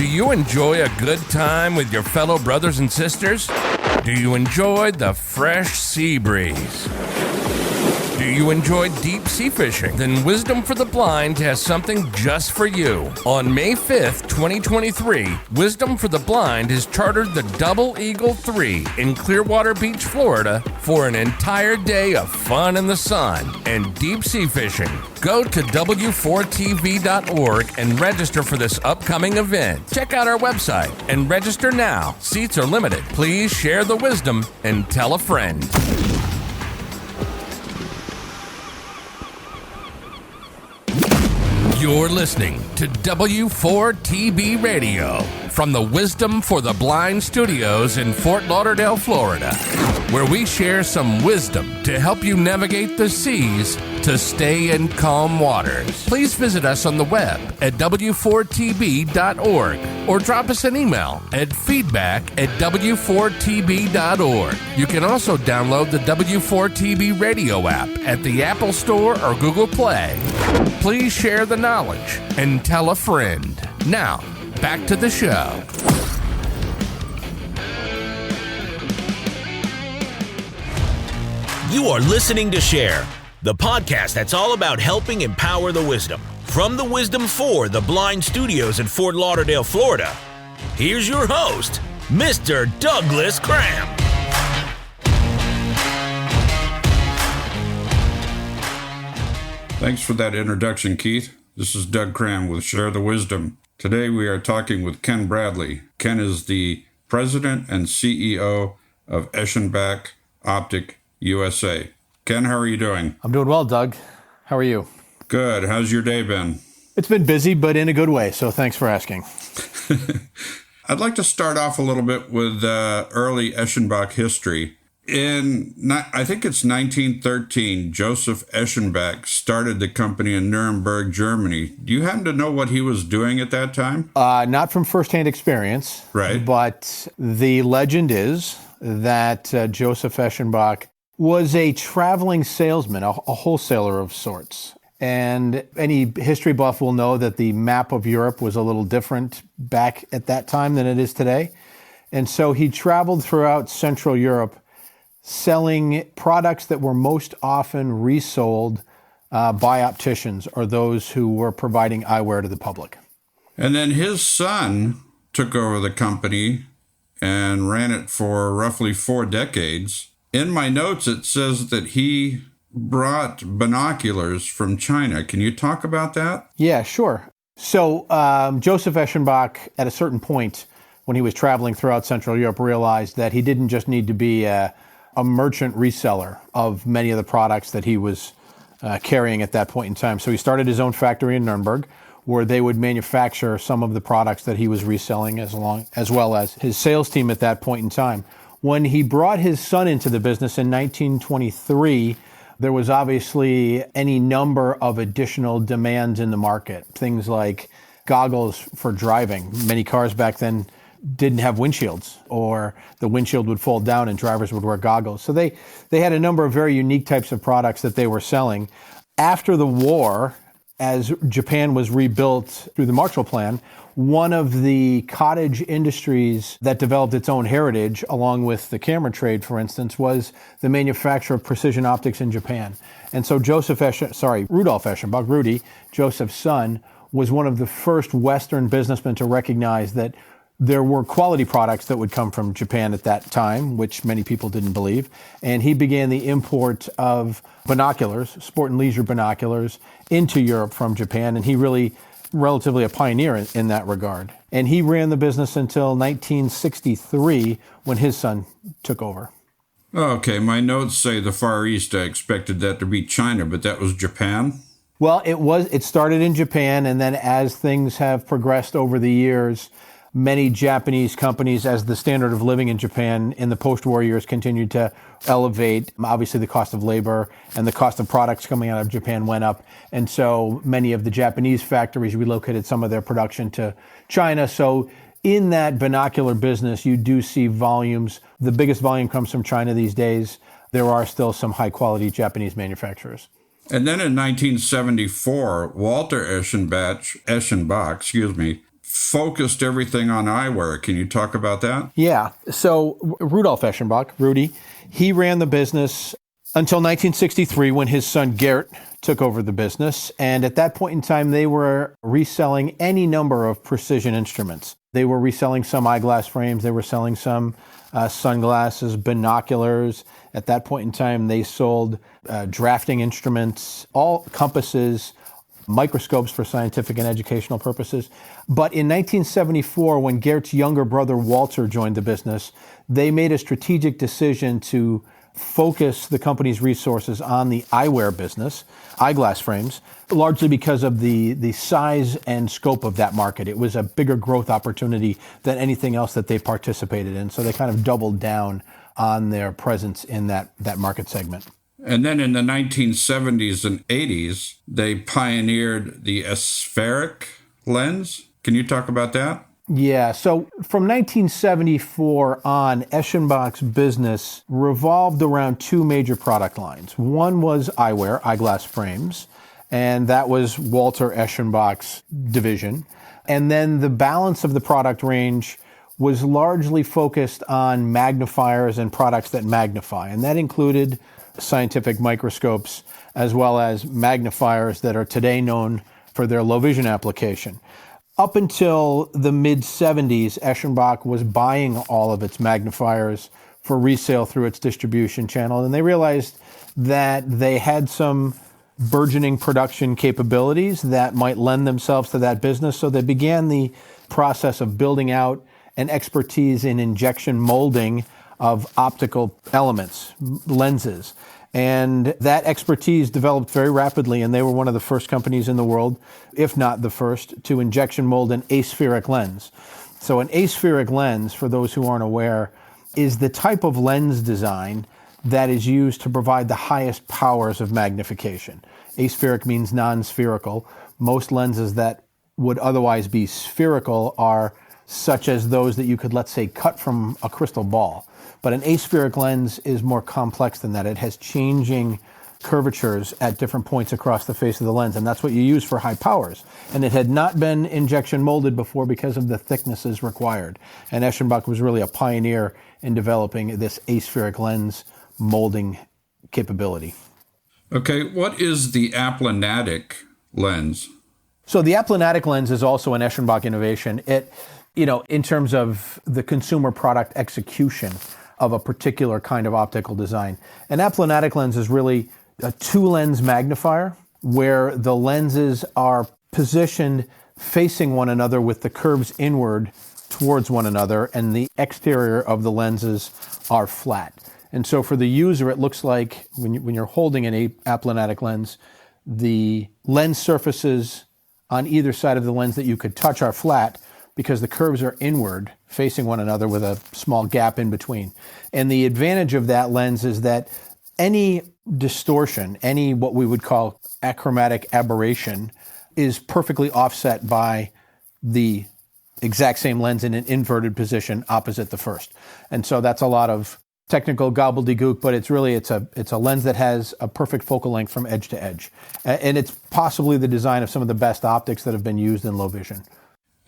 Do you enjoy a good time with your fellow brothers and sisters? Do you enjoy the fresh sea breeze? Do you enjoy deep sea fishing? Then Wisdom for the Blind has something just for you. On May 5th, 2023, Wisdom for the Blind has chartered the Double Eagle 3 in Clearwater Beach, Florida for an entire day of fun in the sun and deep sea fishing. Go to w4tv.org and register for this upcoming event. Check out our website and register now. Seats are limited. Please share the wisdom and tell a friend. You're listening to W4TB Radio from the Wisdom for the Blind Studios in Fort Lauderdale, Florida, where we share some wisdom to help you navigate the seas to stay in calm waters. Please visit us on the web at w4tb.org or drop us an email at feedback@w4tb.org. You can also download the W4TB radio app at the Apple Store or Google Play. Please share the knowledge and tell a friend. Now, back to the show. You are listening to Share, the podcast that's all about helping empower the wisdom. From the Wisdom for the Blind Studios in Fort Lauderdale, Florida, here's your host, Mr. Douglas Cram. Thanks for that introduction, Keith. This is Doug Cram with Share the Wisdom. Today we are talking with Ken Bradley. Ken is the president and CEO of Eschenbach Optik USA. Ken, how are you doing? I'm doing well, Doug. How are you? Good. How's your day been? It's been busy, but in a good way, so thanks for asking. I'd like to start off a little bit with early Eschenbach history. I think it's 1913, Joseph Eschenbach started the company in Nuremberg, Germany. Do you happen to know what he was doing at that time? Not from firsthand experience, right? But the legend is that Joseph Eschenbach was a traveling salesman, a wholesaler of sorts. And any history buff will know that the map of Europe was a little different back at that time than it is today. And so he traveled throughout Central Europe selling products that were most often resold by opticians or those who were providing eyewear to the public. And then his son took over the company and ran it for roughly 4 decades. In my notes, it says that he brought binoculars from China. Can you talk about that? Yeah, sure. So Joseph Eschenbach, at a certain point when he was traveling throughout Central Europe, realized that he didn't just need to be a merchant reseller of many of the products that he was carrying at that point in time. So he started his own factory in Nuremberg, where they would manufacture some of the products that he was reselling, as well as his sales team at that point in time. When he brought his son into the business in 1923, there was obviously any number of additional demands in the market. Things like goggles for driving. Many cars back then didn't have windshields, or the windshield would fold down and drivers would wear goggles. So they had a number of very unique types of products that they were selling. After the war, as Japan was rebuilt through the Marshall Plan, one of the cottage industries that developed its own heritage, along with the camera trade, for instance, was the manufacture of precision optics in Japan. And so Rudolf Eschenbach, Rudy, Joseph's son, was one of the first Western businessmen to recognize that there were quality products that would come from Japan at that time, which many people didn't believe. And he began the import of binoculars, sport and leisure binoculars, into Europe from Japan. And he really, relatively a pioneer in that regard. And he ran the business until 1963 when his son took over. Okay, my notes say the Far East. I expected that to be China, but that was Japan? Well, it started in Japan, and then as things have progressed over the years, many Japanese companies, as the standard of living in Japan in the post-war years continued to elevate, obviously the cost of labor and the cost of products coming out of Japan went up. And so many of the Japanese factories relocated some of their production to China. So in that binocular business, you do see volumes. The biggest volume comes from China these days. There are still some high-quality Japanese manufacturers. And then in 1974, Walter Eschenbach, focused everything on eyewear. Can you talk about that? Yeah. So Rudolf Eschenbach, Rudy, he ran the business until 1963 when his son Gert took over the business. And at that point in time, they were reselling any number of precision instruments. They were reselling some eyeglass frames. They were selling some sunglasses, binoculars. At that point in time, they sold drafting instruments, all compasses, microscopes for scientific and educational purposes. But in 1974, when Gert's younger brother Walter joined the business, they made a strategic decision to focus the company's resources on the eyewear business, eyeglass frames, largely because of the size and scope of that market. It was a bigger growth opportunity than anything else that they participated in. So they kind of doubled down on their presence in that market segment. And then in the 1970s and 80s, they pioneered the aspheric lens. Can you talk about that? Yeah, so from 1974 on, Eschenbach's business revolved around two major product lines. One was eyewear, eyeglass frames, and that was Walter Eschenbach's division. And then the balance of the product range was largely focused on magnifiers and products that magnify, and that included scientific microscopes as well as magnifiers that are today known for their low vision application. Up until the mid-70s, Eschenbach was buying all of its magnifiers for resale through its distribution channel, and they realized that they had some burgeoning production capabilities that might lend themselves to that business, so they began the process of building out an expertise in injection molding of optical elements, lenses. And that expertise developed very rapidly, and they were one of the first companies in the world, if not the first, to injection mold an aspheric lens. So an aspheric lens, for those who aren't aware, is the type of lens design that is used to provide the highest powers of magnification. Aspheric means non-spherical. Most lenses that would otherwise be spherical are such as those that you could, let's say, cut from a crystal ball. But an aspheric lens is more complex than that. It has changing curvatures at different points across the face of the lens, and that's what you use for high powers. And it had not been injection molded before because of the thicknesses required. And Eschenbach was really a pioneer in developing this aspheric lens molding capability. Okay, what is the aplanatic lens? So the aplanatic lens is also an Eschenbach innovation. It, in terms of the consumer product execution of a particular kind of optical design. An aplanatic lens is really a two-lens magnifier where the lenses are positioned facing one another with the curves inward towards one another, and the exterior of the lenses are flat. And so for the user, it looks like when you're holding an aplanatic lens, the lens surfaces on either side of the lens that you could touch are flat, because the curves are inward, facing one another with a small gap in between. And the advantage of that lens is that any distortion, any what we would call achromatic aberration, is perfectly offset by the exact same lens in an inverted position opposite the first. And so that's a lot of technical gobbledygook, but it's a lens that has a perfect focal length from edge to edge. And it's possibly the design of some of the best optics that have been used in low vision.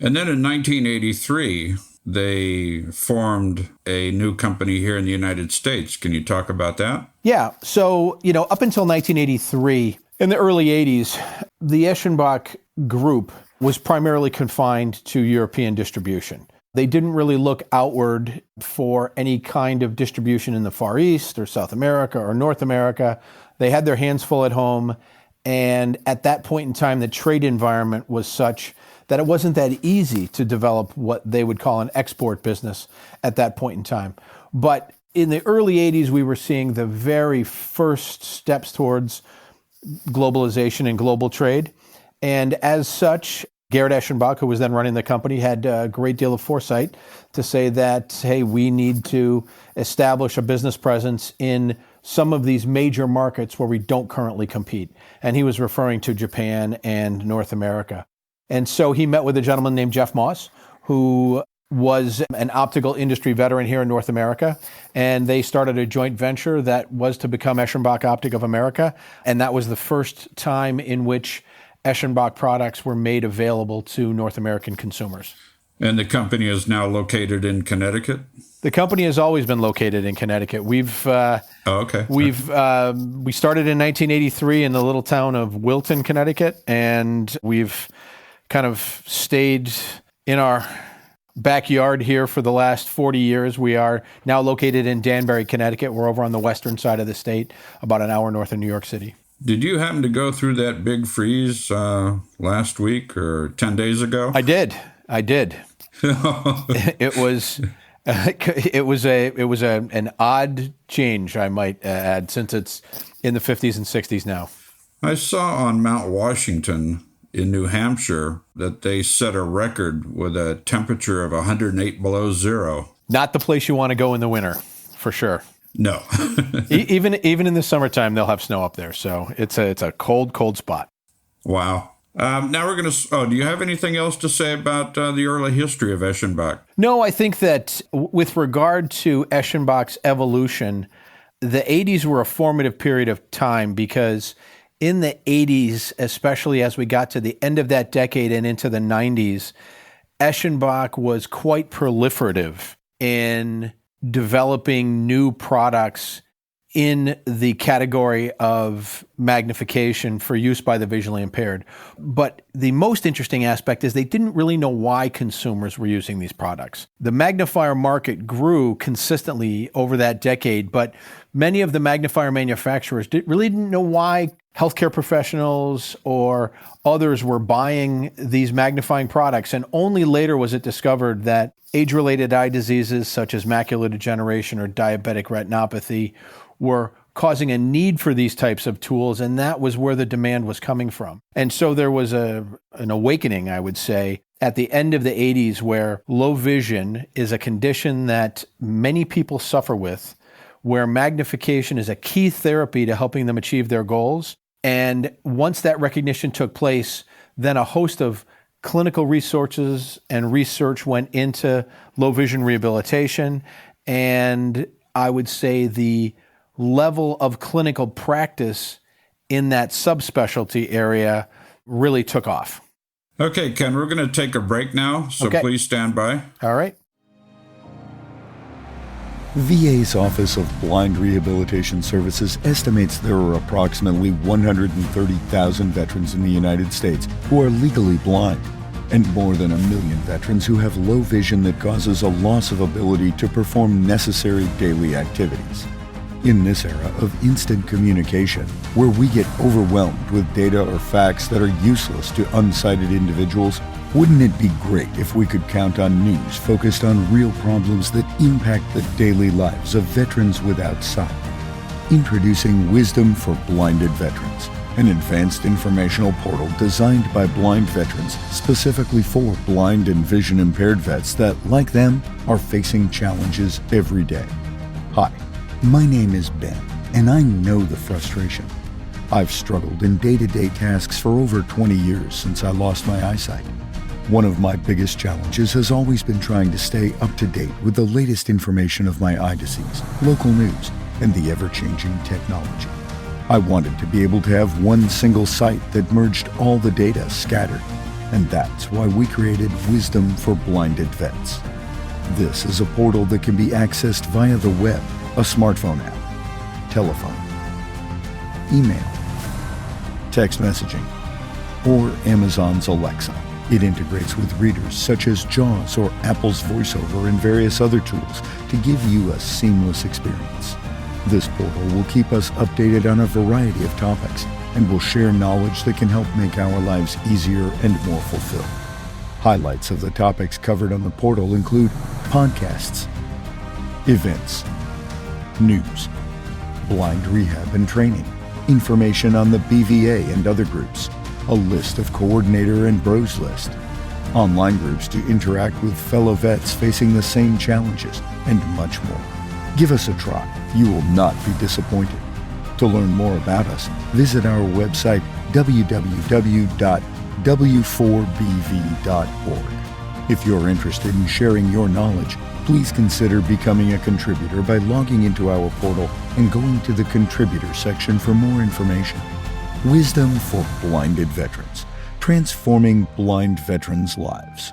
And then in 1983, they formed a new company here in the United States. Can you talk about that? Yeah. So, up until 1983, in the early 80s, the Eschenbach group was primarily confined to European distribution. They didn't really look outward for any kind of distribution in the Far East or South America or North America. They had their hands full at home. And at that point in time, the trade environment was such that it wasn't that easy to develop what they would call an export business at that point in time. But in the early 80s, we were seeing the very first steps towards globalization and global trade. And as such, Gerhard Eschenbach, who was then running the company, had a great deal of foresight to say that, hey, we need to establish a business presence in some of these major markets where we don't currently compete. And he was referring to Japan and North America. And so he met with a gentleman named Jeff Moss, who was an optical industry veteran here in North America. And they started a joint venture that was to become Eschenbach Optik of America. And that was the first time in which Eschenbach products were made available to North American consumers. And the company is now located in Connecticut? The company has always been located in Connecticut. We started in 1983 in the little town of Wilton, Connecticut, and we've kind of stayed in our backyard here for the last 40 years. We are now located in Danbury, Connecticut. We're over on the western side of the state, about an hour north of New York City. Did you happen to go through that big freeze last week or 10 days ago? I did. It was an odd change, I might add, since it's in the 50s and 60s now. I saw on Mount Washington in New Hampshire that they set a record with a temperature of 108 below zero. Not the place you want to go in the winter, for sure. No. Even in the summertime, they'll have snow up there. So it's a cold spot. Wow. Now we're going to... do you have anything else to say about the early history of Eschenbach? No, I think that with regard to Eschenbach's evolution, the 80s were a formative period of time because in the 80s, especially as we got to the end of that decade and into the 90s, Eschenbach was quite proliferative in developing new products in the category of magnification for use by the visually impaired. But the most interesting aspect is they didn't really know why consumers were using these products. The magnifier market grew consistently over that decade, but many of the magnifier manufacturers really didn't know why healthcare professionals or others were buying these magnifying products. And only later was it discovered that age-related eye diseases such as macular degeneration or diabetic retinopathy were causing a need for these types of tools, and that was where the demand was coming from. And so there was an awakening, I would say, at the end of the 80s where low vision is a condition that many people suffer with, where magnification is a key therapy to helping them achieve their goals. And once that recognition took place, then a host of clinical resources and research went into low vision rehabilitation. And I would say the level of clinical practice in that subspecialty area really took off. Okay, Ken, we're going to take a break now, so please stand by. All right. VA's Office of Blind Rehabilitation Services estimates there are approximately 130,000 veterans in the United States who are legally blind, and more than 1 million veterans who have low vision that causes a loss of ability to perform necessary daily activities. In this era of instant communication, where we get overwhelmed with data or facts that are useless to unsighted individuals, wouldn't it be great if we could count on news focused on real problems that impact the daily lives of veterans without sight? Introducing Wisdom for Blinded Veterans, an advanced informational portal designed by blind veterans specifically for blind and vision impaired vets that, like them, are facing challenges every day. Hi. My name is Ben, and I know the frustration. I've struggled in day-to-day tasks for over 20 years since I lost my eyesight. One of my biggest challenges has always been trying to stay up to date with the latest information of my eye disease, local news, and the ever-changing technology. I wanted to be able to have one single site that merged all the data scattered, and that's why we created Wisdom for Blinded Vets. This is a portal that can be accessed via the web, a smartphone app, telephone, email, text messaging, or Amazon's Alexa. It integrates with readers such as JAWS or Apple's VoiceOver and various other tools to give you a seamless experience. This portal will keep us updated on a variety of topics and will share knowledge that can help make our lives easier and more fulfilled. Highlights of the topics covered on the portal include podcasts, events, news, blind rehab and training, information on the BVA and other groups, a list of coordinator and bros list, online groups to interact with fellow vets facing the same challenges, and much more. Give us a try. You will not be disappointed. To learn more about us, visit our website www.w4bv.org. If you're interested in sharing your knowledge, please consider becoming a contributor by logging into our portal and going to the contributor section for more information. Wisdom for Blinded Veterans, transforming blind veterans' lives.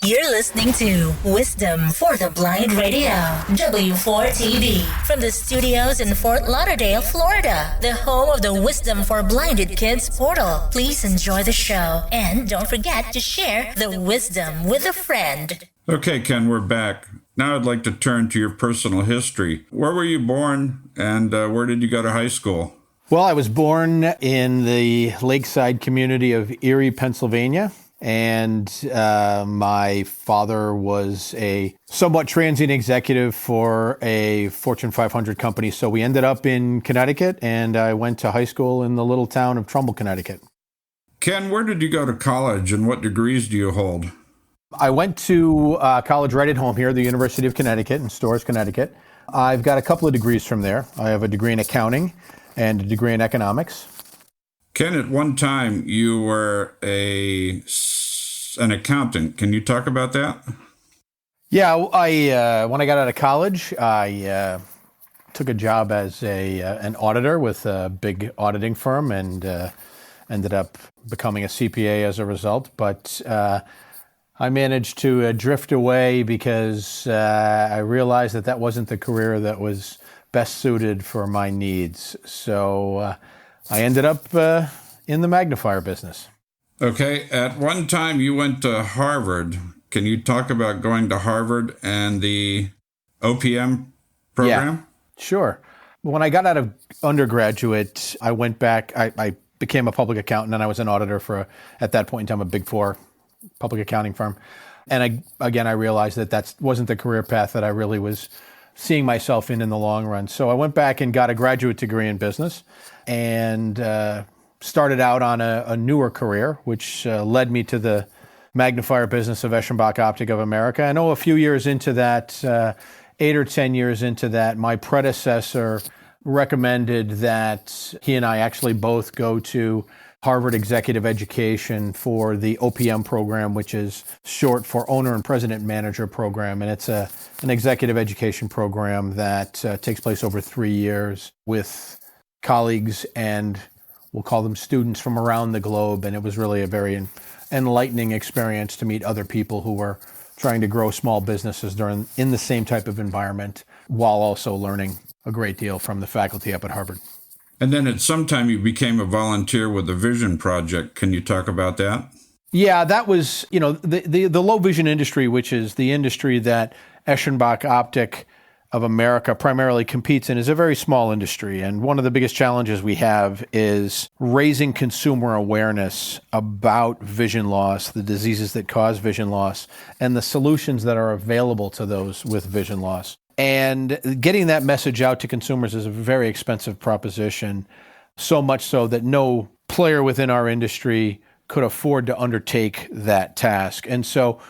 You're listening to Wisdom for the Blind Radio, W4TV, from the studios in Fort Lauderdale, Florida, the home of the Wisdom for Blinded Kids portal. Please enjoy the show, and don't forget to share the wisdom with a friend. Okay, Ken, we're back. Now I'd like to turn to your personal history. Where were you born, and where did you go to high school? Well, I was born in the lakeside community of Erie, Pennsylvania. And my father was a somewhat transient executive for a Fortune 500 company. So we ended up in Connecticut, and I went to high school in the little town of Trumbull, Connecticut. Ken, where did you go to college, and what degrees do you hold? I went to college right at home here, the University of Connecticut in Storrs, Connecticut. I've got a couple of degrees from there. I have a degree in accounting and a degree in economics. Ken, at one time you were an accountant. Can you talk about that? Yeah, when I got out of college, I took a job as an auditor with a big auditing firm, and ended up becoming a CPA as a result. But I managed to drift away because I realized that wasn't the career that was best suited for my needs. So I ended up in the magnifier business. Okay. At one time, you went to Harvard. Can you talk about going to Harvard and the OPM program? Yeah, sure. When I got out of undergraduate, I went back. I became a public accountant, and I was an auditor for, at that point in time, a Big Four public accounting firm. And I realized that wasn't the career path that I really was seeing myself in the long run. So I went back and got a graduate degree in business, and started out on a newer career, which led me to the magnifier business of Eschenbach Optik of America. I know a few years into that, 8 or 10 years into that, my predecessor recommended that he and I actually both go to Harvard Executive Education for the OPM program, which is short for Owner and President Manager Program. And it's an executive education program that takes place over 3 years with colleagues and we'll call them students from around the globe. And it was really a very enlightening experience to meet other people who were trying to grow small businesses in the same type of environment, while also learning a great deal from the faculty up at Harvard. And then at some time you became a volunteer with the Vision Project. Can you talk about that? Yeah, that was, the low vision industry, which is the industry that Eschenbach Optik of America primarily competes in, is a very small industry. And one of the biggest challenges we have is raising consumer awareness about vision loss, the diseases that cause vision loss, and the solutions that are available to those with vision loss. And getting that message out to consumers is a very expensive proposition, so much so that no player within our industry could afford to undertake that task. And so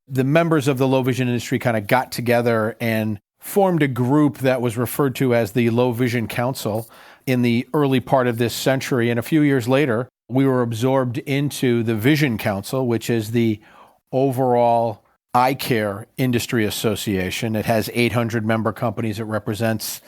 the members of the low vision industry kind of got together and formed a group that was referred to as the Low Vision Council in the early part of this century. And a few years later, we were absorbed into the Vision Council, which is the overall eye care industry association. It has 800 member companies. It represents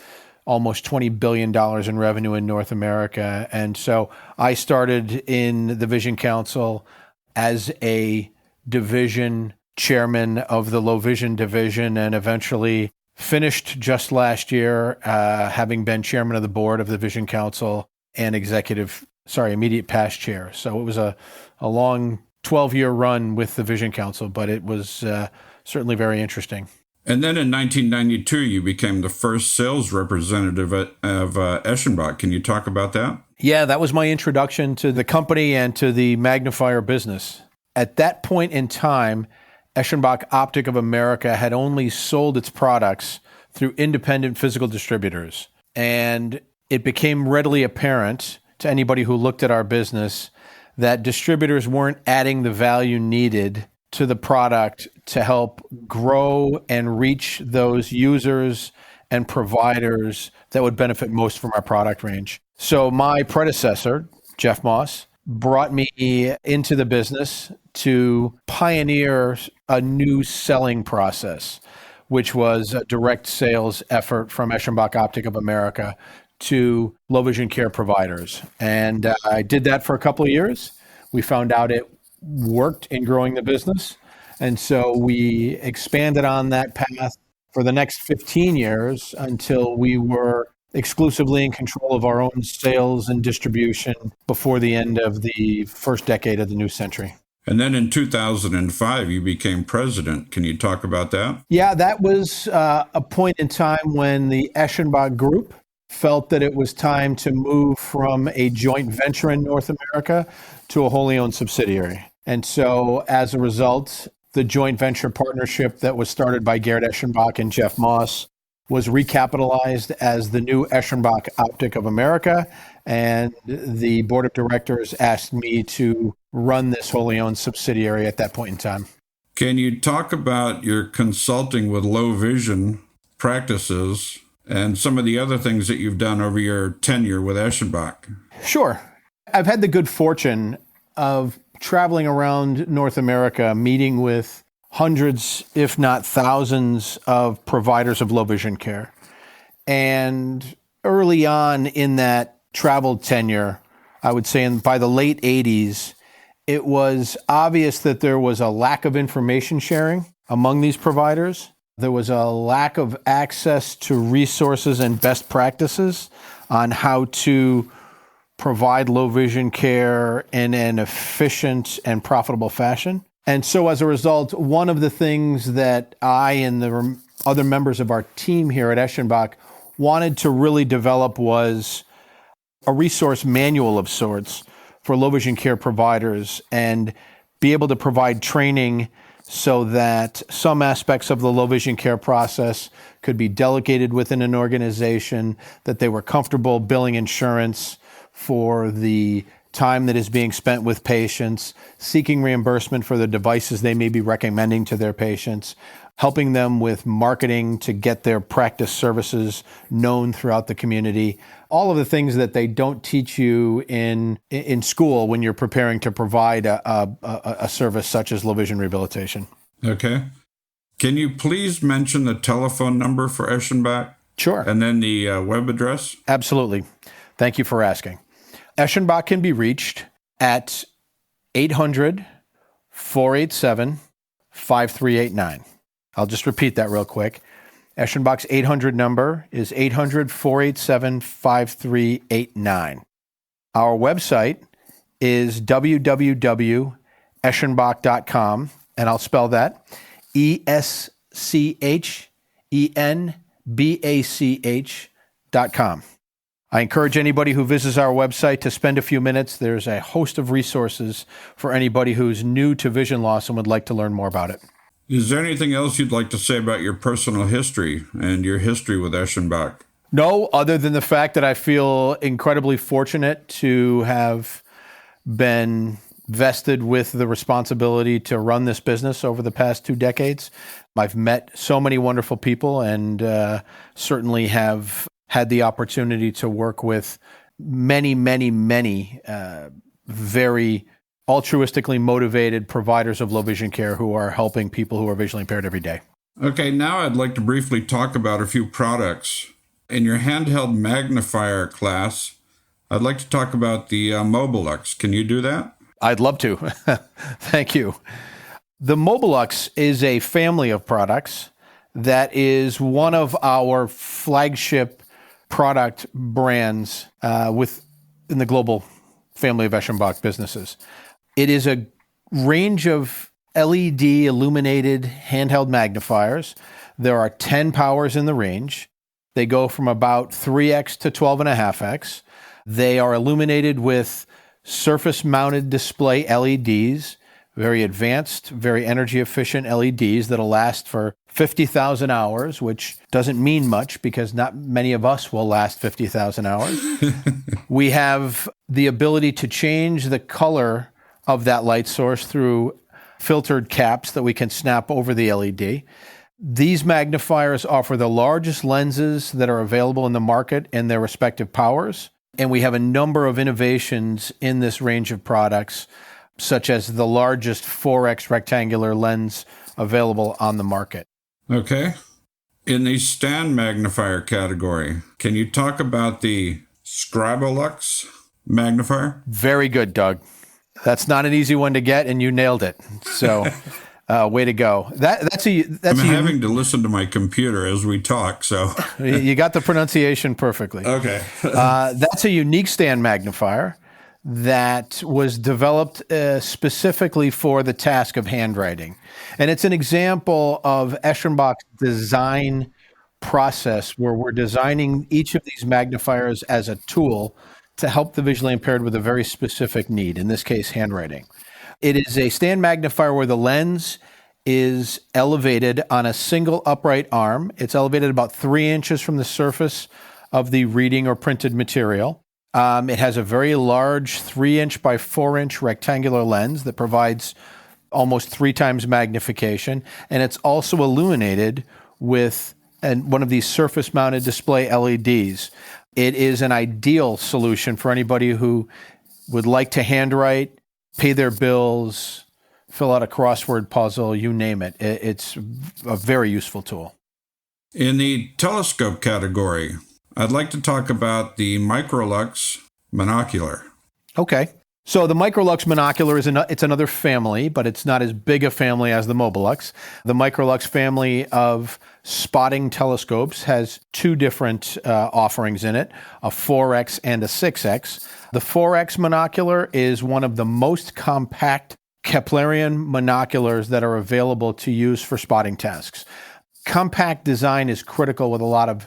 almost $20 billion in revenue in North America. And so I started in the Vision Council as a division chairman of the low vision division, and eventually finished just last year, having been chairman of the board of the Vision Council and immediate past chair. So it was a long 12-year run with the Vision Council, but it was certainly very interesting. And then in 1992, you became the first sales representative of Eschenbach. Can you talk about that? Yeah, that was my introduction to the company and to the magnifier business. At that point in time, Eschenbach Optik of America had only sold its products through independent physical distributors. And it became readily apparent to anybody who looked at our business that distributors weren't adding the value needed to the product to help grow and reach those users and providers that would benefit most from our product range. So my predecessor, Jeff Moss, brought me into the business to pioneer a new selling process, which was a direct sales effort from Eschenbach Optik of America to low vision care providers. And I did that for a couple of years. We found out it worked in growing the business. And so we expanded on that path for the next 15 years until we were exclusively in control of our own sales and distribution before the end of the first decade of the new century. And then in 2005, you became president. Can you talk about that? Yeah, that was a point in time when the Eschenbach Group felt that it was time to move from a joint venture in North America to a wholly owned subsidiary. And so as a result, the joint venture partnership that was started by Garrett Eschenbach and Jeff Moss was recapitalized as the new Eschenbach Optik of America. And the board of directors asked me to run this wholly owned subsidiary at that point in time. Can you talk about your consulting with low vision practices and some of the other things that you've done over your tenure with Eschenbach? Sure. I've had the good fortune of traveling around North America, meeting with hundreds, if not thousands, of providers of low vision care. And early on in that travel tenure, I would say by the late 80s, it was obvious that there was a lack of information sharing among these providers. There was a lack of access to resources and best practices on how to provide low vision care in an efficient and profitable fashion. And so as a result, one of the things that I and the other members of our team here at Eschenbach wanted to really develop was a resource manual of sorts for low vision care providers and be able to provide training so that some aspects of the low vision care process could be delegated within an organization, that they were comfortable billing insurance for the time that is being spent with patients, seeking reimbursement for the devices they may be recommending to their patients, helping them with marketing to get their practice services known throughout the community. All of the things that they don't teach you in school when you're preparing to provide a service such as low vision rehabilitation. Okay. Can you please mention the telephone number for Eschenbach? Sure. And then the web address? Absolutely. Thank you for asking. Eschenbach can be reached at 800-487-5389. I'll just repeat that real quick. Eschenbach's 800 number is 800-487-5389. Our website is www.eschenbach.com, and I'll spell that ESCHENBACH.com. I encourage anybody who visits our website to spend a few minutes. There's a host of resources for anybody who's new to vision loss and would like to learn more about it. Is there anything else you'd like to say about your personal history and your history with Eschenbach? No, other than the fact that I feel incredibly fortunate to have been vested with the responsibility to run this business over the past 2 decades. I've met so many wonderful people and certainly have had the opportunity to work with many, many, many very altruistically motivated providers of low vision care who are helping people who are visually impaired every day. Okay, now I'd like to briefly talk about a few products. In your handheld magnifier class, I'd like to talk about the Mobilux. Can you do that? I'd love to. Thank you. The Mobilux is a family of products that is one of our flagship product brands within the global family of Eschenbach businesses. It is a range of LED illuminated handheld magnifiers. There are 10 powers in the range. They go from about 3x to 12.5x. They are illuminated with surface-mounted display LEDs, very advanced, very energy-efficient LEDs that'll last for 50,000 hours, which doesn't mean much because not many of us will last 50,000 hours. We have the ability to change the color of that light source through filtered caps that we can snap over the LED. These magnifiers offer the largest lenses that are available in the market in their respective powers. And we have a number of innovations in this range of products, such as the largest 4x rectangular lens available on the market. Okay. In the stand magnifier category, can you talk about the Scribolux magnifier? Very good, Doug. That's not an easy one to get, and you nailed it. So, way to go. I'm having to listen to my computer as we talk, so. You got the pronunciation perfectly. Okay. That's a unique stand magnifier that was developed specifically for the task of handwriting. And it's an example of Eschenbach's design process where we're designing each of these magnifiers as a tool to help the visually impaired with a very specific need, in this case, handwriting. It is a stand magnifier where the lens is elevated on a single upright arm. It's elevated about 3 inches from the surface of the reading or printed material. It has a very large 3-inch by 4-inch rectangular lens that provides almost 3 times magnification. And it's also illuminated with one of these surface-mounted display LEDs. It is an ideal solution for anybody who would like to handwrite, pay their bills, fill out a crossword puzzle, you name it. It's a very useful tool. In the telescope category, I'd like to talk about the Microlux monocular. Okay. So the Microlux monocular it's another family, but it's not as big a family as the Mobilux. The Microlux family of spotting telescopes has 2 different offerings in it, a 4X and a 6X. The 4X monocular is one of the most compact Keplerian monoculars that are available to use for spotting tasks. Compact design is critical with a lot of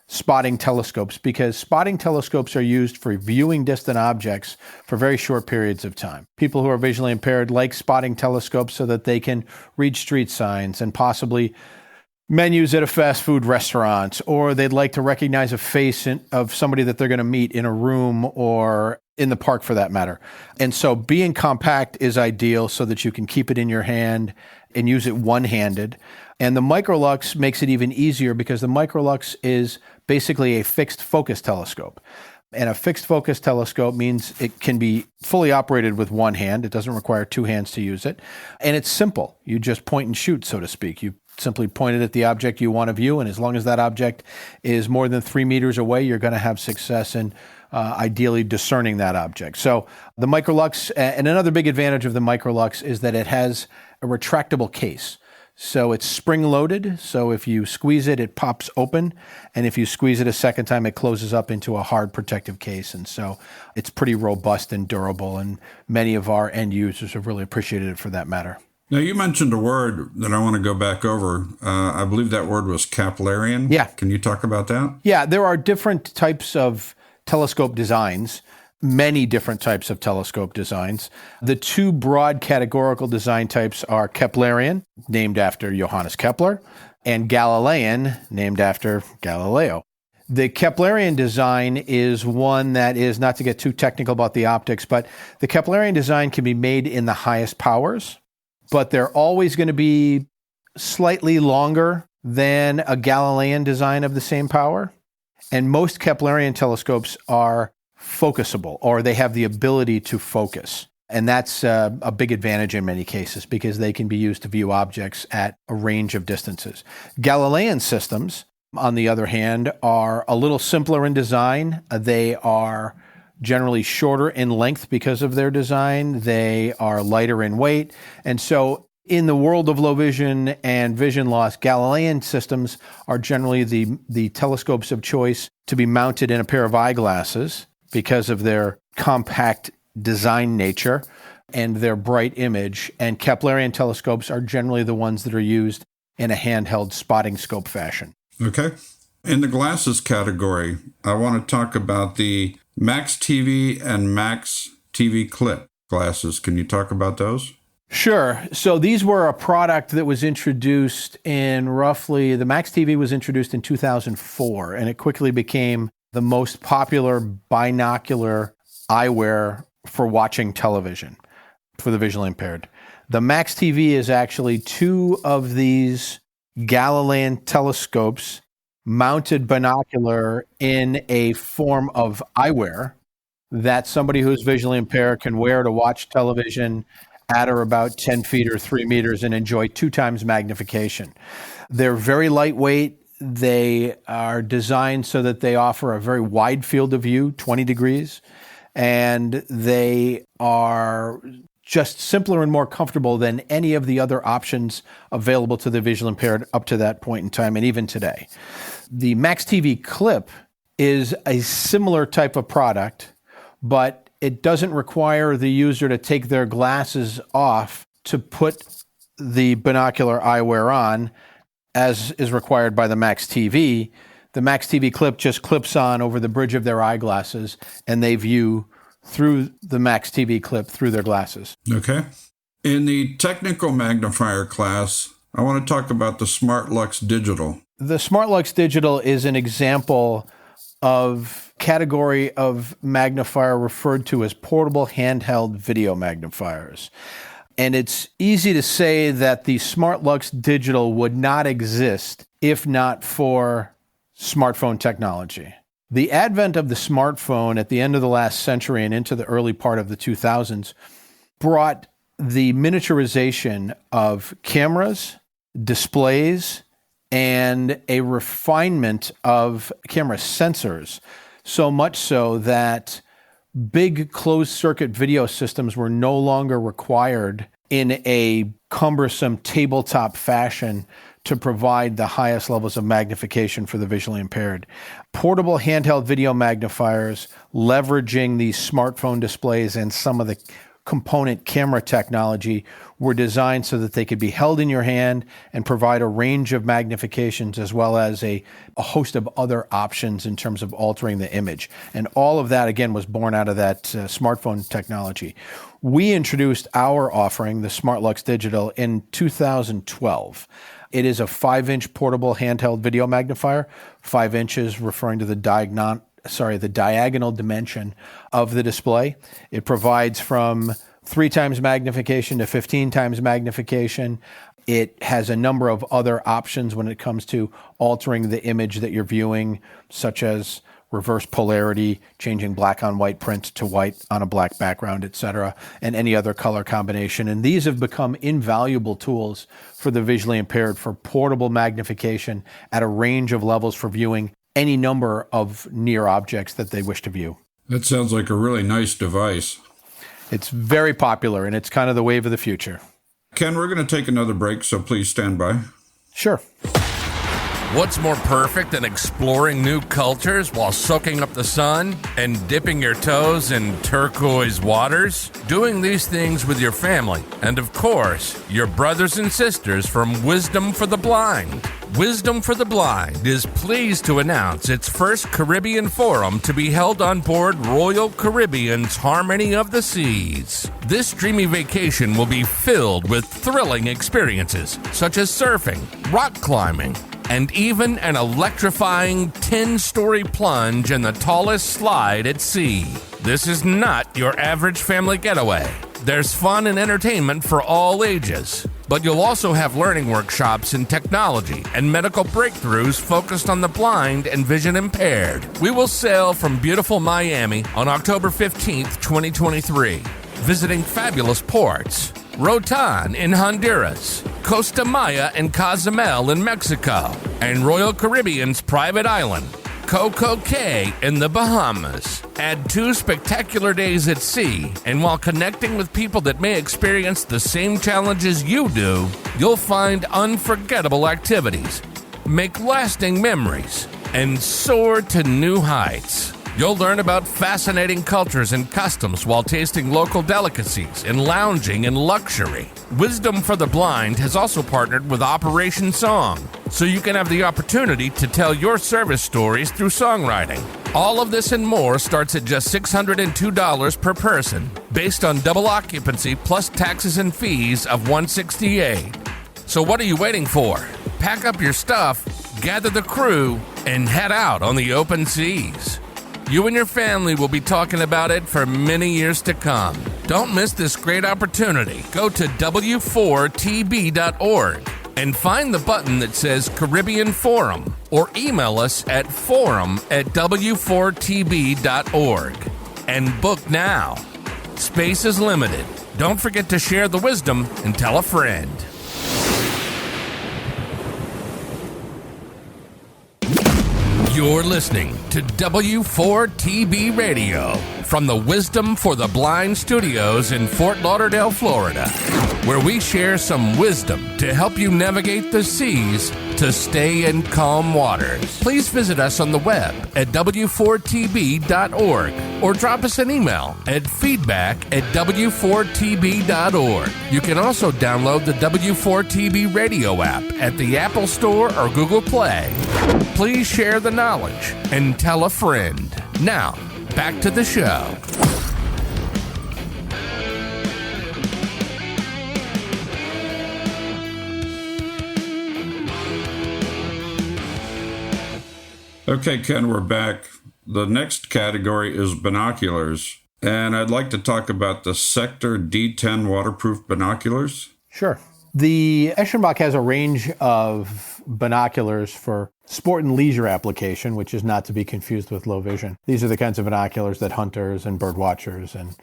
spotting telescopes because spotting telescopes are used for viewing distant objects for very short periods of time. People who are visually impaired like spotting telescopes so that they can read street signs and possibly menus at a fast food restaurant, or they'd like to recognize a face of somebody that they're going to meet in a room or in the park for that matter. And so being compact is ideal so that you can keep it in your hand and use it one-handed. And the Microlux makes it even easier because the Microlux is basically a fixed focus telescope. And a fixed focus telescope means it can be fully operated with one hand. It doesn't require 2 hands to use it. And it's simple. You just point and shoot, so to speak. You simply point it at the object you want to view. And as long as that object is more than 3 meters away, you're going to have success in ideally discerning that object. So the Microlux, and another big advantage of the Microlux is that it has a retractable case. So it's spring-loaded, so if you squeeze it, it pops open, and if you squeeze it a second time, it closes up into a hard protective case, and so it's pretty robust and durable, and many of our end users have really appreciated it for that matter. Now, you mentioned a word that I want to go back over. I believe that word was Keplerian. Yeah. Can you talk about that? Yeah, there are different types of telescope designs. Many different types of telescope designs. The 2 broad categorical design types are Keplerian, named after Johannes Kepler, and Galilean, named after Galileo. The Keplerian design is one that is, not to get too technical about the optics, but the Keplerian design can be made in the highest powers, but they're always going to be slightly longer than a Galilean design of the same power. And most Keplerian telescopes are focusable, or they have the ability to focus. And that's a big advantage in many cases because they can be used to view objects at a range of distances. Galilean systems, on the other hand, are a little simpler in design. They are generally shorter in length because of their design. They are lighter in weight. And so in the world of low vision and vision loss, Galilean systems are generally the telescopes of choice to be mounted in a pair of eyeglasses because of their compact design nature and their bright image. And Keplerian telescopes are generally the ones that are used in a handheld spotting scope fashion. Okay. In the glasses category, I want to talk about the Max TV and Max TV Clip glasses. Can you talk about those? Sure. So these were a product that was introduced the Max TV was introduced in 2004, and it quickly became the most popular binocular eyewear for watching television for the visually impaired. The Max TV is actually 2 of these Galilean telescopes mounted binocular in a form of eyewear that somebody who's visually impaired can wear to watch television at or about 10 feet or 3 meters and enjoy 2 times magnification. They're very lightweight. they are designed so that they offer a very wide field of view, 20 degrees, and they are just simpler and more comfortable than any of the other options available to the visually impaired up to that point in time and even today. The Max TV Clip is a similar type of product, but it doesn't require the user to take their glasses off to put the binocular eyewear on, as is required by the Max TV. The Max TV Clip just clips on over the bridge of their eyeglasses, and they view through the Max TV Clip through their glasses. Okay. In the technical magnifier class, I want to talk about the SmartLux Digital. The SmartLux Digital is an example of category of magnifier referred to as portable handheld video magnifiers. And it's easy to say that the SmartLux Digital would not exist if not for smartphone technology. The advent of the smartphone at the end of the last century and into the early part of the 2000s brought the miniaturization of cameras, displays, and a refinement of camera sensors, so much so that big closed-circuit video systems were no longer required in a cumbersome tabletop fashion to provide the highest levels of magnification for the visually impaired. Portable handheld video magnifiers leveraging these smartphone displays and some of the component camera technology were designed so that they could be held in your hand and provide a range of magnifications as well as a host of other options in terms of altering the image. And all of that, again, was born out of that smartphone technology. We introduced our offering, the SmartLux Digital, in 2012. It is a 5-inch portable handheld video magnifier, 5 inches referring to the diagonal dimension of the display. It provides from 3 times magnification to 15 times magnification. It has a number of other options when it comes to altering the image that you're viewing, such as reverse polarity, changing black on white print to white on a black background, etc., and any other color combination. And these have become invaluable tools for the visually impaired for portable magnification at a range of levels for viewing any number of near objects that they wish to view. That sounds like a really nice device. It's very popular, and it's kind of the wave of the future. Ken, we're going to take another break, so please stand by. Sure. What's more perfect than exploring new cultures while soaking up the sun and dipping your toes in turquoise waters? Doing these things with your family and, of course, your brothers and sisters from Wisdom for the Blind. Wisdom for the Blind is pleased to announce its first Caribbean Forum to be held on board Royal Caribbean's Harmony of the Seas. This dreamy vacation will be filled with thrilling experiences such as surfing, rock climbing, and even an electrifying 10-story plunge in the tallest slide at sea. This is not your average family getaway. There's fun and entertainment for all ages, but you'll also have learning workshops in technology and medical breakthroughs focused on the blind and vision impaired. We will sail from beautiful Miami on October 15th, 2023, visiting fabulous ports: Rotan in Honduras, Costa Maya and Cozumel in Mexico, and Royal Caribbean's private island, Coco Cay in the Bahamas. Add 2 spectacular days at sea, and while connecting with people that may experience the same challenges you do, you'll find unforgettable activities, make lasting memories, and soar to new heights. You'll learn about fascinating cultures and customs while tasting local delicacies and lounging in luxury. Wisdom for the Blind has also partnered with Operation Song, so you can have the opportunity to tell your service stories through songwriting. All of this and more starts at just $602 per person, based on double occupancy plus taxes and fees of $168. So what are you waiting for? Pack up your stuff, gather the crew, and head out on the open seas. You and your family will be talking about it for many years to come. Don't miss this great opportunity. Go to w4tb.org and find the button that says Caribbean Forum, or email us at forum@w4tb.org and book now. Space is limited. Don't forget to share the wisdom and tell a friend. You're listening to W4TB Radio from the Wisdom for the Blind Studios in Fort Lauderdale, Florida, where we share some wisdom to help you navigate the seas to stay in calm waters. Please visit us on the web at w4tb.org or drop us an email at feedback@w4tb.org. You can also download the W4TB radio app at the Apple Store or Google Play. Please share the knowledge and tell a friend. Now, back to the show. Okay, Ken, we're back. The next category is binoculars, and I'd like to talk about the Sector D10 waterproof binoculars. Sure. The Eschenbach has a range of binoculars for sport and leisure application, which is not to be confused with low vision. These are the kinds of binoculars that hunters and bird watchers and,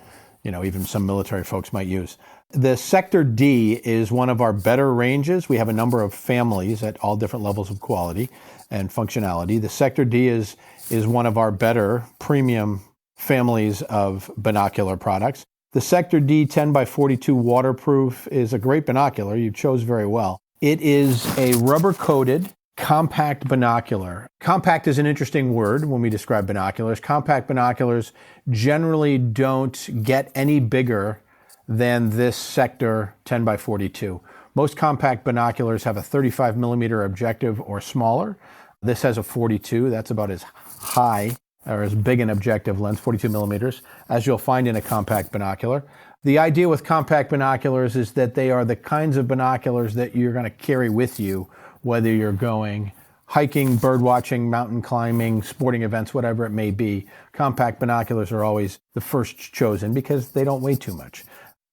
even some military folks might use. The Sector D is one of our better ranges. We have a number of families at all different levels of quality and functionality. The Sector D is one of our better premium families of binocular products. The Sector D 10x42 waterproof is a great binocular. You chose very well. It is a rubber-coated compact binocular. Compact is an interesting word when we describe binoculars. Compact binoculars generally don't get any bigger than this Sector 10x42. Most compact binoculars have a 35 millimeter objective or smaller. This has a 42. That's about as high or as big an objective lens, 42 millimeters, as you'll find in a compact binocular. The idea with compact binoculars is that they are the kinds of binoculars that you're going to carry with you, whether you're going hiking, bird watching, mountain climbing, sporting events, whatever it may be. Compact binoculars are always the first chosen because they don't weigh too much.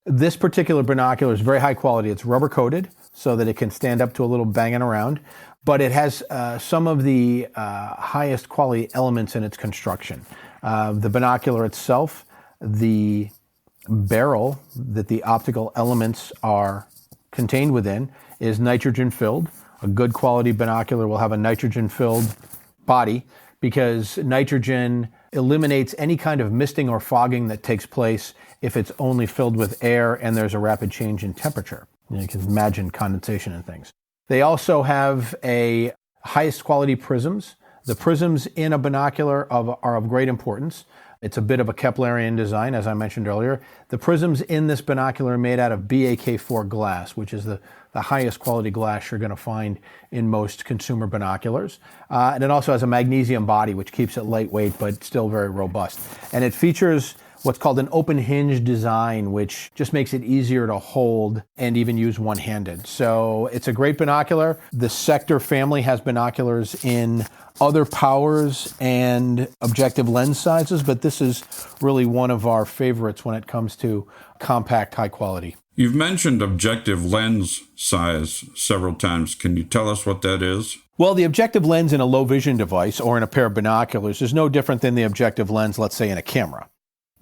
This particular binocular is very high quality. It's rubber coated so that it can stand up to a little banging around, but it has some of the highest quality elements in its construction. The binocular itself, the barrel that the optical elements are contained within is nitrogen filled. A good quality binocular will have a nitrogen filled body because nitrogen eliminates any kind of misting or fogging that takes place if it's only filled with air and there's a rapid change in temperature. You can imagine condensation and things. They also have a highest quality prisms. The prisms in a binocular are of great importance. It's a bit of a Keplerian design, as I mentioned earlier. The prisms in this binocular are made out of BAK4 glass, which is the highest quality glass you're going to find in most consumer binoculars. And it also has a magnesium body, which keeps it lightweight, but still very robust. And it features what's called an open hinge design, which just makes it easier to hold and even use one-handed. So it's a great binocular. The Sector family has binoculars in other powers and objective lens sizes, but this is really one of our favorites when it comes to compact, high quality. You've mentioned objective lens size several times. Can you tell us what that is? Well, the objective lens in a low vision device or in a pair of binoculars is no different than the objective lens, let's say, in a camera.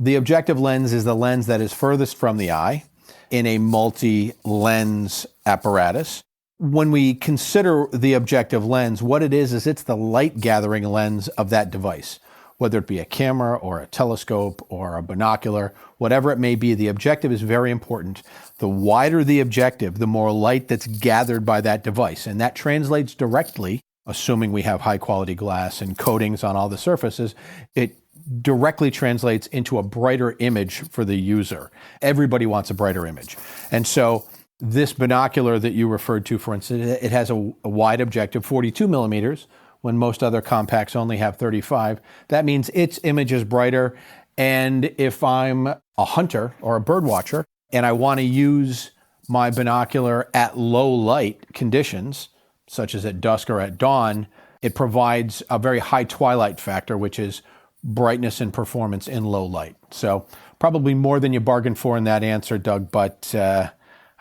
The objective lens is the lens that is furthest from the eye in a multi-lens apparatus. When we consider the objective lens, what it is it's the light gathering lens of that device. Whether it be a camera or a telescope or a binocular, whatever it may be, the objective is very important. The wider the objective, the more light that's gathered by that device. And that translates directly, assuming we have high quality glass and coatings on all the surfaces, it directly translates into a brighter image for the user. Everybody wants a brighter image. And so this binocular that you referred to, for instance, it has a wide objective, 42 millimeters, when most other compacts only have 35. That means its image is brighter. And if I'm a hunter or a bird watcher and I want to use my binocular at low light conditions, such as at dusk or at dawn, it provides a very high twilight factor, which is brightness and performance in low light. So probably more than you bargained for in that answer, Doug, but I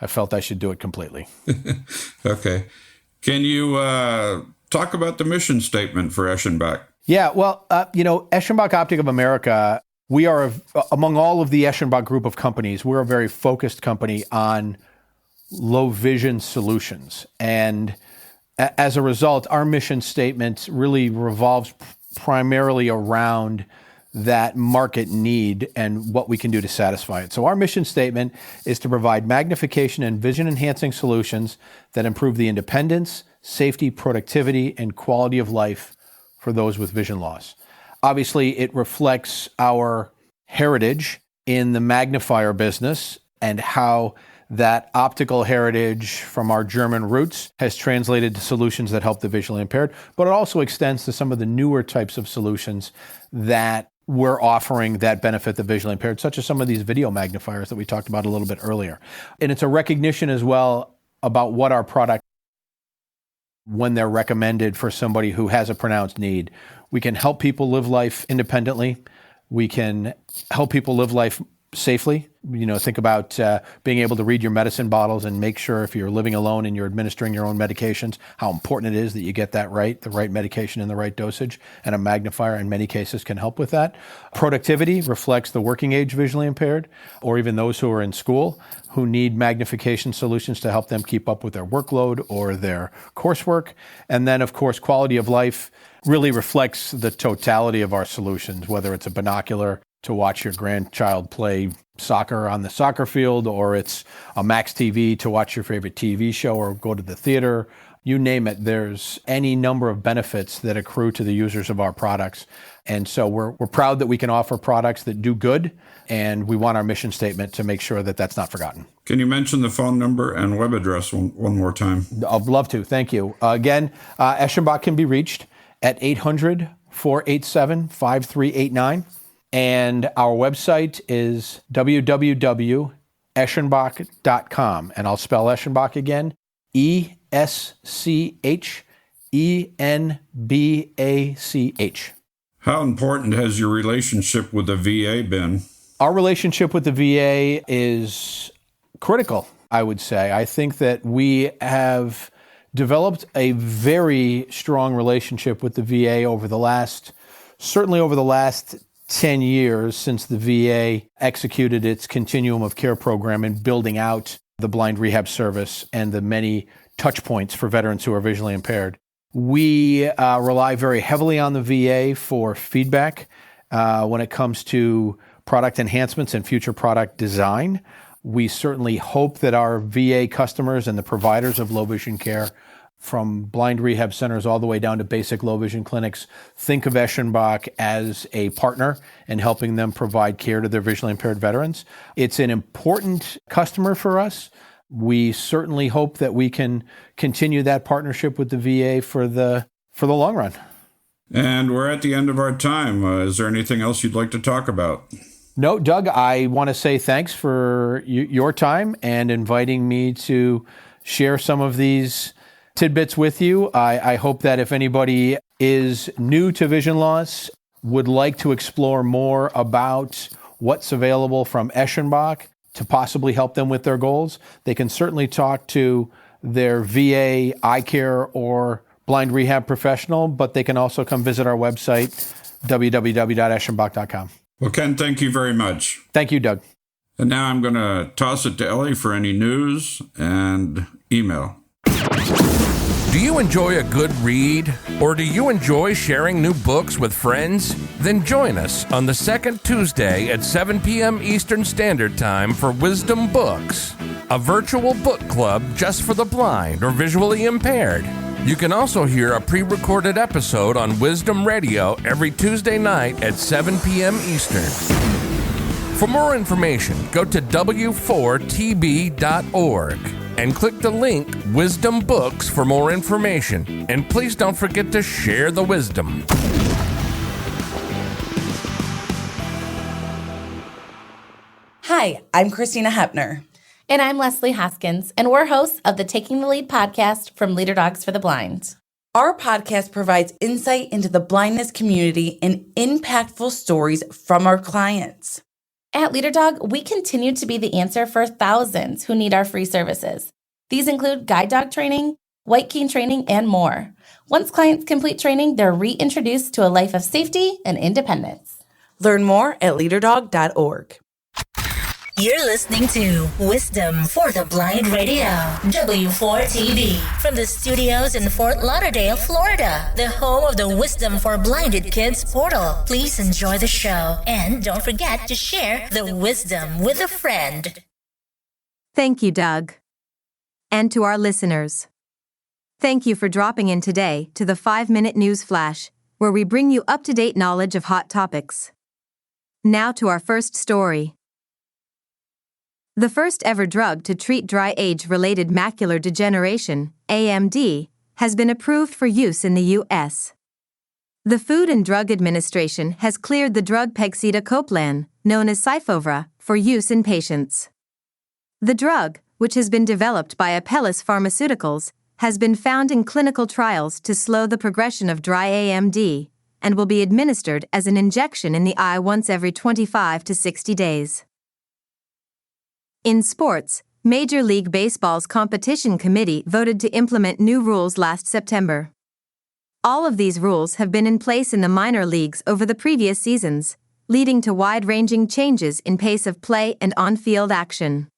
felt I should do it completely. Okay. Can you talk about the mission statement for Eschenbach? Yeah, well, Eschenbach Optik of America, we are, among all of the Eschenbach group of companies, we're a very focused company on low vision solutions. And As a result, our mission statement really revolves primarily around that market need and what we can do to satisfy it. So our mission statement is to provide magnification and vision-enhancing solutions that improve the independence, safety, productivity, and quality of life for those with vision loss. Obviously, it reflects our heritage in the magnifier business and how that optical heritage from our German roots has translated to solutions that help the visually impaired, but it also extends to some of the newer types of solutions that we're offering that benefit the visually impaired, such as some of these video magnifiers that we talked about a little bit earlier. And it's a recognition as well about what our product, when they're recommended for somebody who has a pronounced need. We can help people live life independently. We can help people live life safely. Think about being able to read your medicine bottles and make sure if you're living alone and you're administering your own medications, how important it is that you get that right, the right medication in the right dosage. And a magnifier in many cases can help with that. Productivity reflects the working age visually impaired, or even those who are in school who need magnification solutions to help them keep up with their workload or their coursework. And then, of course, quality of life really reflects the totality of our solutions, whether it's a binocular to watch your grandchild play soccer on the soccer field, or it's a Max TV to watch your favorite TV show or go to the theater. You name it, there's any number of benefits that accrue to the users of our products. And so we're proud that we can offer products that do good, and we want our mission statement to make sure that that's not forgotten. Can you mention the phone number and web address one more time? I'd love to. Thank you. Again, Eschenbach can be reached at 800-487-5389. And our website is www.eschenbach.com. And I'll spell Eschenbach again, ESCHENBACH. How important has your relationship with the VA been? Our relationship with the VA is critical, I would say. I think that we have developed a very strong relationship with the VA certainly over the last 10 years since the VA executed its continuum of care program in building out the blind rehab service and the many touch points for veterans who are visually impaired. We rely very heavily on the VA for feedback when it comes to product enhancements and future product design. We certainly hope that our VA customers and the providers of low vision care, from blind rehab centers all the way down to basic low vision clinics, think of Eschenbach as a partner in helping them provide care to their visually impaired veterans. It's an important customer for us. We certainly hope that we can continue that partnership with the VA for the long run. And we're at the end of our time. Is there anything else you'd like to talk about? No, Doug, I want to say thanks for your time and inviting me to share some of these tidbits with you. I hope that if anybody is new to vision loss, would like to explore more about what's available from Eschenbach to possibly help them with their goals, they can certainly talk to their VA eye care or blind rehab professional, but they can also come visit our website, www.eschenbach.com. Well, Ken, thank you very much. Thank you, Doug. And now I'm going to toss it to Ellie for any news and email. Do you enjoy a good read? Or do you enjoy sharing new books with friends? Then join us on the second Tuesday at 7 p.m. Eastern Standard Time for Wisdom Books, a virtual book club just for the blind or visually impaired. You can also hear a pre-recorded episode on Wisdom Radio every Tuesday night at 7 p.m. Eastern. For more information, go to w4tb.org. and click the link Wisdom Books for more information. And please don't forget to share the wisdom. Hi, I'm Christina Hepner. And I'm Leslie Hoskins, and we're hosts of the Taking the Lead podcast from Leader Dogs for the Blind. Our podcast provides insight into the blindness community and impactful stories from our clients. At Leader Dog, we continue to be the answer for thousands who need our free services. These include guide dog training, white cane training, and more. Once clients complete training, they're reintroduced to a life of safety and independence. Learn more at leaderdog.org. You're listening to Wisdom for the Blind Radio, W4TV, from the studios in Fort Lauderdale, Florida, the home of the Wisdom for Blinded Kids portal. Please enjoy the show, and don't forget to share the wisdom with a friend. Thank you, Doug. And to our listeners, thank you for dropping in today to the 5-Minute News Flash, where we bring you up-to-date knowledge of hot topics. Now to our first story. The first ever drug to treat dry age-related macular degeneration, AMD, has been approved for use in the U.S. The Food and Drug Administration has cleared the drug pegcetacoplan, known as Syfovre, for use in patients. The drug, which has been developed by Apellis Pharmaceuticals, has been found in clinical trials to slow the progression of dry AMD and will be administered as an injection in the eye once every 25 to 60 days. In sports, Major League Baseball's competition committee voted to implement new rules last September. All of these rules have been in place in the minor leagues over the previous seasons, leading to wide-ranging changes in pace of play and on-field action.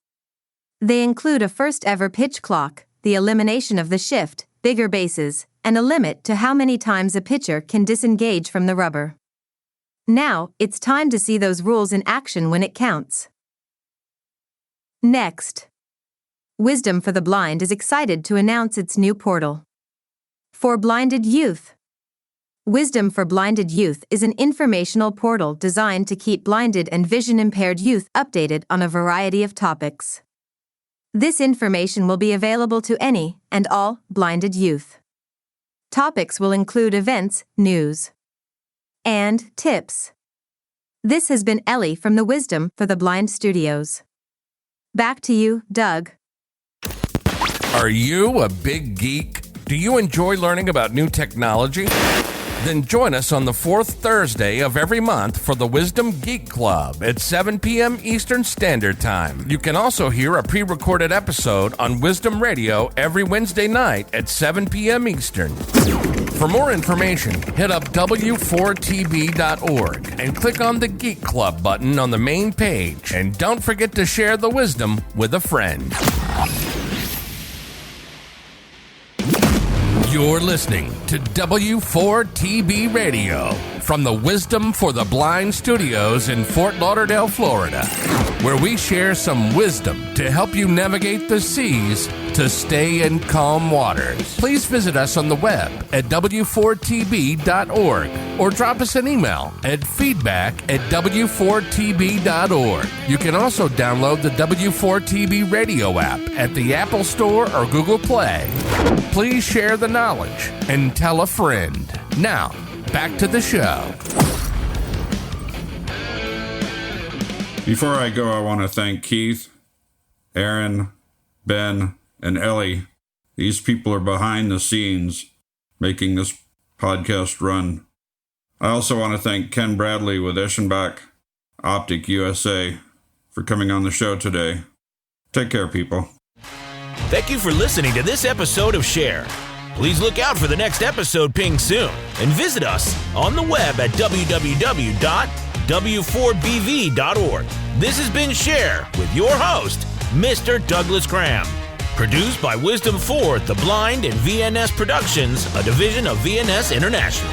They include a first-ever pitch clock, the elimination of the shift, bigger bases, and a limit to how many times a pitcher can disengage from the rubber. Now, it's time to see those rules in action when it counts. Next, Wisdom for the Blind is excited to announce its new portal. For blinded youth. Wisdom for Blinded Youth is an informational portal designed to keep blinded and vision-impaired youth updated on a variety of topics. This information will be available to any and all blinded youth. Topics will include events, news, and tips. This has been Ellie from the Wisdom for the Blind Studios. Back to you, Doug. Are you a big geek? Do you enjoy learning about new technology? Then join us on the fourth Thursday of every month for the Wisdom Geek Club at 7 p.m. Eastern Standard Time. You can also hear a pre-recorded episode on Wisdom Radio every Wednesday night at 7 p.m. Eastern. For more information, hit up w4tb.org and click on the Geek Club button on the main page. And don't forget to share the wisdom with a friend. You're listening to W4TB Radio from the Wisdom for the Blind Studios in Fort Lauderdale, Florida, where we share some wisdom to help you navigate the seas to stay in calm waters. Please visit us on the web at w4tb.org or drop us an email at feedback@w4tb.org. You can also download the W4TB radio app at the Apple Store or Google Play. Please share the knowledge and tell a friend. Now, back to the show. Before I go, I want to thank Keith, Aaron, Ben, and Ellie. These people are behind the scenes making this podcast run. I also want to thank Ken Bradley with Eschenbach, Optik USA, for coming on the show today. Take care, people. Thank you for listening to this episode of Share. Please look out for the next episode ping soon and visit us on the web at www.w4bv.org. This has been Share with your host, Mr. Douglas Cram. Produced by Wisdom for the Blind and VNS Productions, a division of VNS International.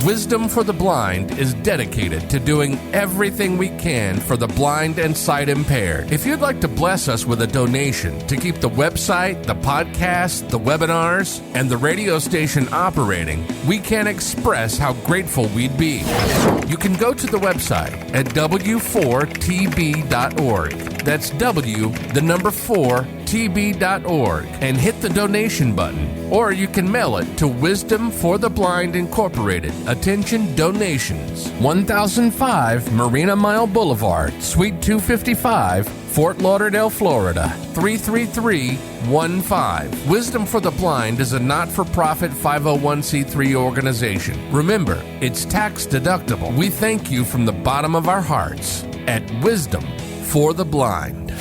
Wisdom for the Blind is dedicated to doing everything we can for the blind and sight impaired. If you'd like to bless us with a donation to keep the website, the podcast, the webinars, and the radio station operating, we can't express how grateful we'd be. You can go to the website at w4tb.org. That's w4tb.org and hit the donation button. Or you can mail it to Wisdom for the Blind Incorporated. Attention donations. 1005 Marina Mile Boulevard, Suite 255, Fort Lauderdale, Florida, 33315. Wisdom for the Blind is a not-for-profit 501c3 organization. Remember, it's tax deductible. We thank you from the bottom of our hearts at Wisdom for the Blind.